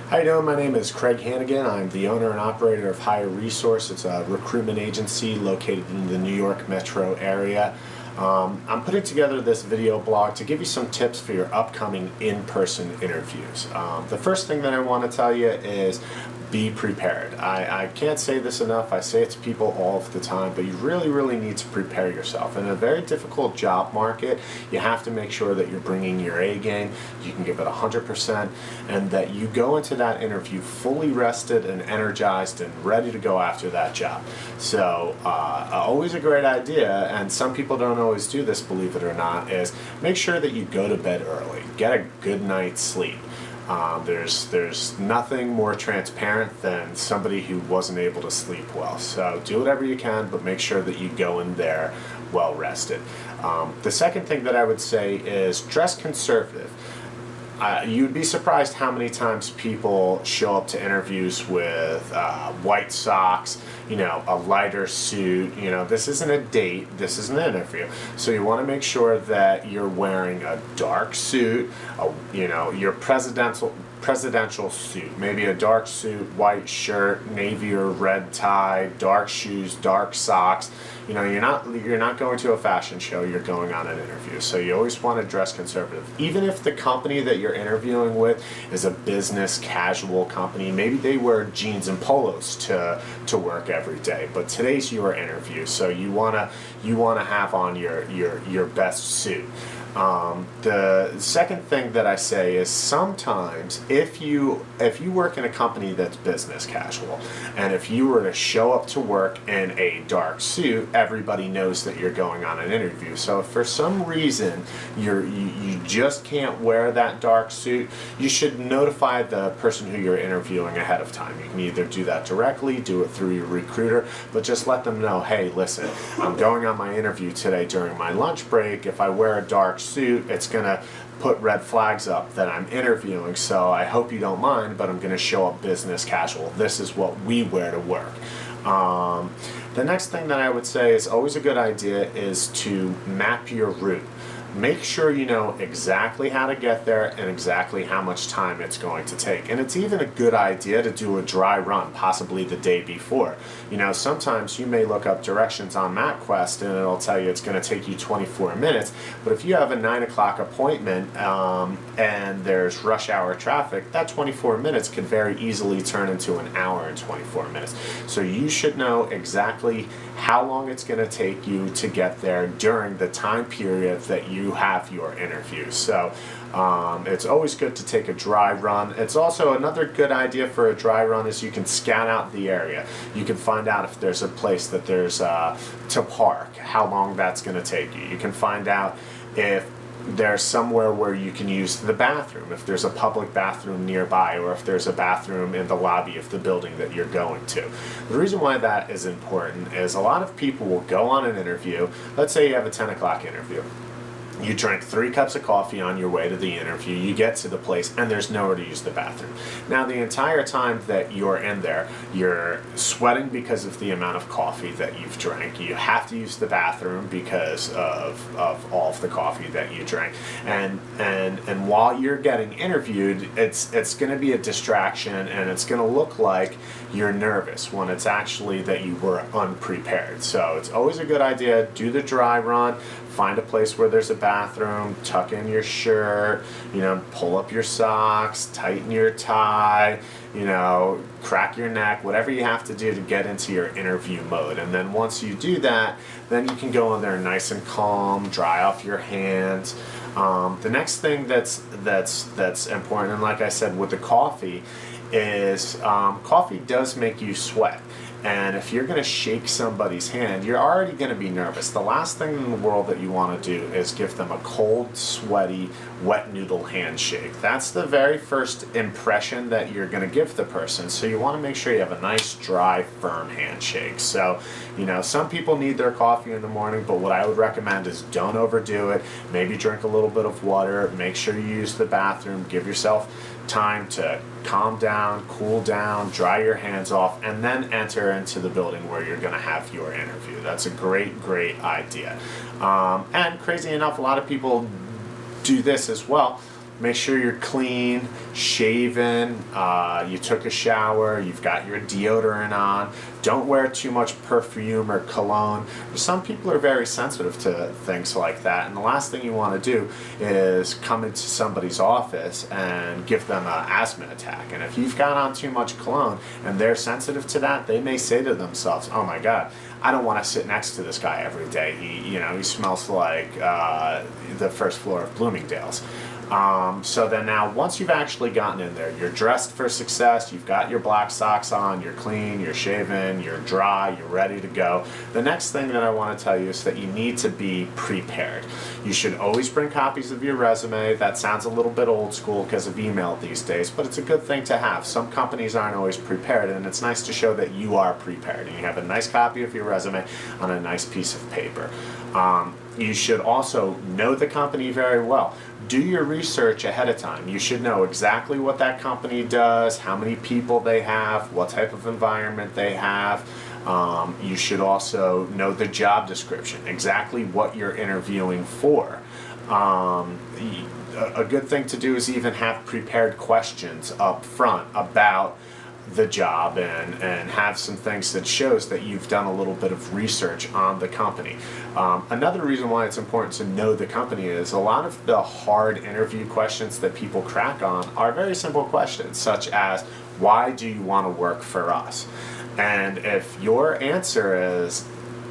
How you doing? My name is Craig Hannigan. I'm the owner and operator of Hire Resource. It's a recruitment agency located in the New York metro area. I'm putting together this video blog to give you some tips for your upcoming in-person interviews. The first thing that I want to tell you is be prepared. I can't say this enough. I say it to people all of the time, but you really need to prepare yourself. In a very difficult job market, you have to make sure that you're bringing your A game, you can give it 100%, and that you go into that interview fully rested and energized and ready to go after that job. So always a great idea, and some people don't always do this, believe it or not, is make sure that you go to bed early. Get a good night's sleep. There's nothing more transparent than somebody who wasn't able to sleep well. So do whatever you can, but make sure that you go in there well rested. The second thing that I would say is dress conservative. You'd be surprised how many times people show up to interviews with white socks, a lighter suit. This isn't a date, this is an interview. So you want to make sure that you're wearing a dark suit, your presidential suit, maybe a dark suit, white shirt, navy or red tie, dark shoes, dark socks. You're not going to a fashion show, you're going on an interview. So you always want to dress conservative. Even if the company that you're interviewing with is a business casual company, maybe they wear jeans and polos to work every day. But today's your interview, so you wanna have on your best suit. The second thing that I say is sometimes if you work in a company that's business casual, and if you were to show up to work in a dark suit, everybody knows that you're going on an interview. So if for some reason you just can't wear that dark suit, you should notify the person who you're interviewing ahead of time. You can either do that directly, do it through your recruiter, but just let them know, hey, listen, I'm going on my interview today during my lunch break. If I wear a dark suit, it's gonna put red flags up that I'm interviewing, so I hope you don't mind, but I'm gonna show up business casual. This is what we wear to work. The next thing that I would say is always a good idea is to map your route. Make sure you know exactly how to get there and exactly how much time it's going to take. And it's even a good idea to do a dry run, possibly the day before. Sometimes you may look up directions on MapQuest and it'll tell you it's going to take you 24 minutes, but if you have a 9 o'clock appointment and there's rush hour traffic, that 24 minutes could very easily turn into an hour and 24 minutes. So you should know exactly how long it's going to take you to get there during the time period that you have your interview. So it's always good to take a dry run. It's also another good idea for a dry run is you can scout out the area. You can find out if there's a place that there's to park, how long that's going to take you. You can find out if there's somewhere where you can use the bathroom, if there's a public bathroom nearby, or if there's a bathroom in the lobby of the building that you're going to. The reason why that is important is a lot of people will go on an interview. Let's say you have a 10 o'clock interview. You drink 3 cups of coffee on your way to the interview, you get to the place, and there's nowhere to use the bathroom. Now, the entire time that you're in there, you're sweating because of the amount of coffee that you've drank. You have to use the bathroom because of all of the coffee that you drank. And while you're getting interviewed, it's going to be a distraction, and it's going to look like you're nervous when it's actually that you were unprepared. So it's always a good idea, do the dry run, find a place where there's a bathroom, tuck in your shirt, pull up your socks, tighten your tie, crack your neck, whatever you have to do to get into your interview mode. And then once you do that, then you can go in there nice and calm, dry off your hands. The next thing that's important, and like I said with the coffee, is coffee does make you sweat. And if you're going to shake somebody's hand, you're already going to be nervous. The last thing in the world that you want to do is give them a cold, sweaty, wet noodle handshake. That's the very first impression that you're going to give the person. So you want to make sure you have a nice, dry, firm handshake. So, some people need their coffee in the morning, but what I would recommend is don't overdo it. Maybe drink a little bit of water. Make sure you use the bathroom. Give yourself time to calm down, cool down, dry your hands off, and then enter into the building where you're going to have your interview. That's a great idea. And crazy enough, a lot of people do this as well. make sure you're clean, shaven, you took a shower, you've got your deodorant on. Don't wear too much perfume or cologne. Some people are very sensitive to things like that, and the last thing you want to do is come into somebody's office and give them an asthma attack. And if you've got on too much cologne and they're sensitive to that, they may say to themselves, oh my God, I don't want to sit next to this guy every day. He smells like the first floor of Bloomingdale's. So then now, once you've actually gotten in there, you're dressed for success, you've got your black socks on, you're clean, you're shaven, you're dry, you're ready to go. The next thing that I want to tell you is that you need to be prepared. You should always bring copies of your resume. That sounds a little bit old school because of email these days, but it's a good thing to have. Some companies aren't always prepared, and it's nice to show that you are prepared and you have a nice copy of your resume on a nice piece of paper. You should also know the company very well. Do your research ahead of time. You should know exactly what that company does, how many people they have, what type of environment they have. You should also know the job description, exactly what you're interviewing for. A good thing to do is even have prepared questions up front about the job and have some things that shows that you've done a little bit of research on the company. Another reason why it's important to know the company is a lot of the hard interview questions that people crack on are very simple questions, such as, why do you want to work for us? And if your answer is,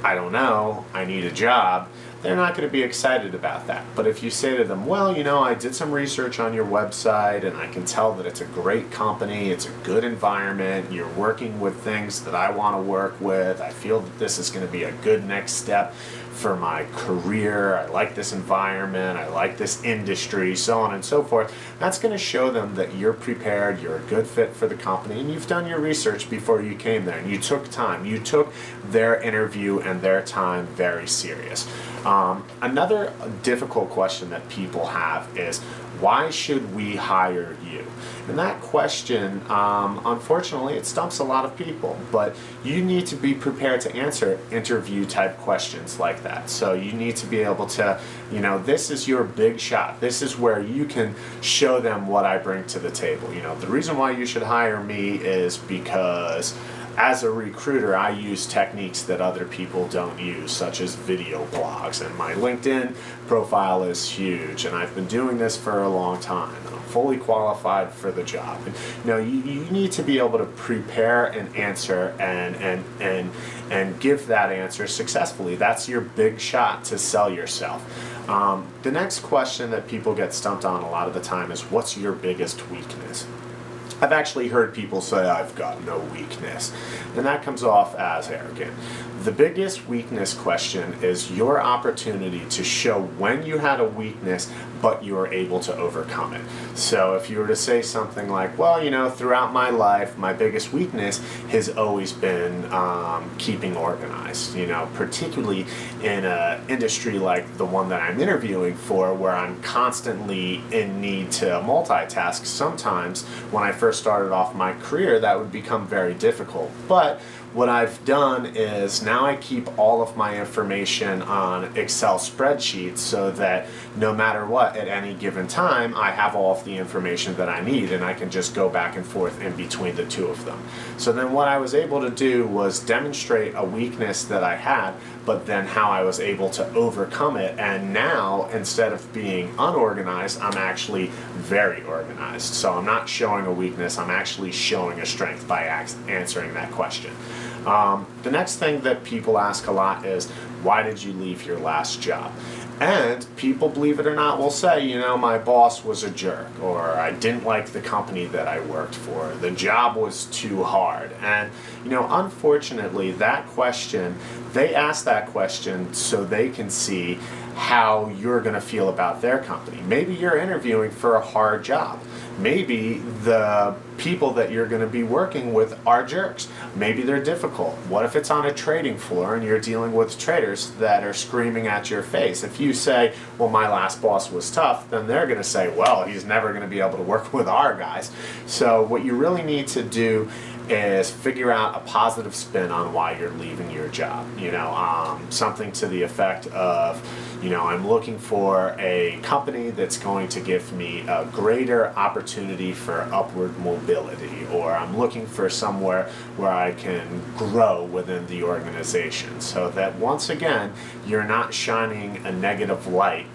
I don't know, I need a job, they're not going to be excited about that. But if you say to them, well, I did some research on your website and I can tell that it's a great company, it's a good environment, you're working with things that I want to work with, I feel that this is going to be a good next step for my career, I like this environment, I like this industry, so on and so forth, that's going to show them that you're prepared, you're a good fit for the company, and you've done your research before you came there, and you took time. You took their interview and their time very serious. Another difficult question that people have is, why should we hire you? And that question, unfortunately, it stumps a lot of people, but you need to be prepared to answer interview type questions like that. So you need to be able to, this is your big shot. This is where you can show them what I bring to the table. The reason why you should hire me is because as a recruiter, I use techniques that other people don't use, such as video blogs, and my LinkedIn profile is huge, and I've been doing this for a long time, and I'm fully qualified for the job. And, you need to be able to prepare an answer and give that answer successfully. That's your big shot to sell yourself. The next question that people get stumped on a lot of the time is, what's your biggest weakness? I've actually heard people say, I've got no weakness, and that comes off as arrogant. The biggest weakness question is your opportunity to show when you had a weakness, but you were able to overcome it. So if you were to say something like, well, throughout my life, my biggest weakness has always been keeping organized, particularly in an industry like the one that I'm interviewing for, where I'm constantly in need to multitask. Sometimes when I first started off my career, that would become very difficult. But what I've done is now I keep all of my information on Excel spreadsheets so that no matter what, at any given time, I have all of the information that I need, and I can just go back and forth in between the two of them. So then what I was able to do was demonstrate a weakness that I had, but then how I was able to overcome it. And now, instead of being unorganized, I'm actually very organized. So I'm not showing a weakness, I'm actually showing a strength by answering that question. The next thing that people ask a lot is, why did you leave your last job? And people, believe it or not, will say, my boss was a jerk, or I didn't like the company that I worked for, the job was too hard. And, unfortunately, that question, they ask that question so they can see how you're going to feel about their company. Maybe you're interviewing for a hard job. Maybe the people that you're going to be working with are jerks. Maybe they're difficult. What if it's on a trading floor and you're dealing with traders that are screaming at your face? If you say, well, my last boss was tough, then they're going to say, well, he's never going to be able to work with our guys. So what you really need to do is figure out a positive spin on why you're leaving your job. Something to the effect of, I'm looking for a company that's going to give me a greater opportunity for upward mobility, or I'm looking for somewhere where I can grow within the organization, so that once again, you're not shining a negative light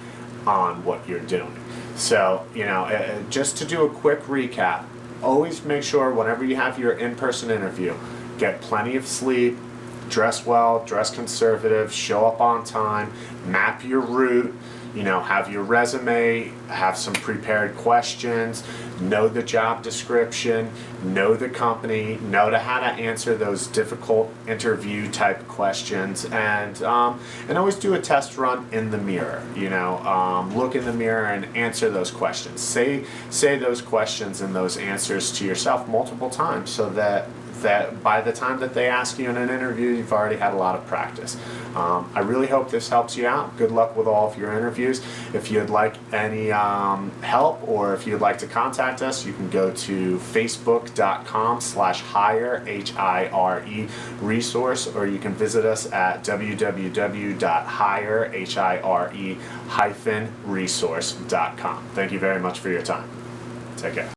on what you're doing. So, just to do a quick recap, always make sure whenever you have your in-person interview, get plenty of sleep, dress well, dress conservative, show up on time, map your route, have your resume, have some prepared questions, know the job description, know the company, know how to answer those difficult interview type questions, and always do a test run in the mirror. Look in the mirror and answer those questions. Say those questions and those answers to yourself multiple times, so that by the time that they ask you in an interview, you've already had a lot of practice. I really hope this helps you out. Good luck with all of your interviews. If you'd like any help, or if you'd like to contact us, you can go to facebook.com/hire, HIRE resource, or you can visit us at www.hire-resource.com. Thank you very much for your time. Take care.